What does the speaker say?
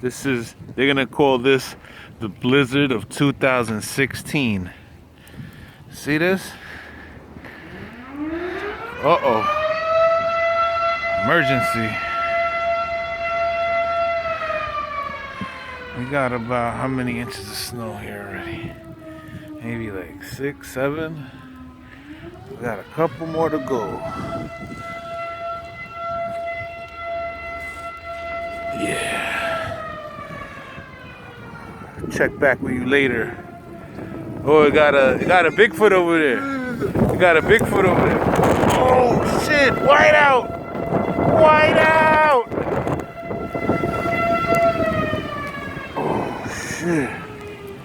They're gonna call this the blizzard of 2016. See this? Uh-oh. Emergency. We got about how many inches of snow here already? Maybe like 6, 7. We got a couple more to go. Yeah. Check back with you later. Oh, we got a Bigfoot over there. We got a Bigfoot over there. Oh shit! White out! White out! Oh shit!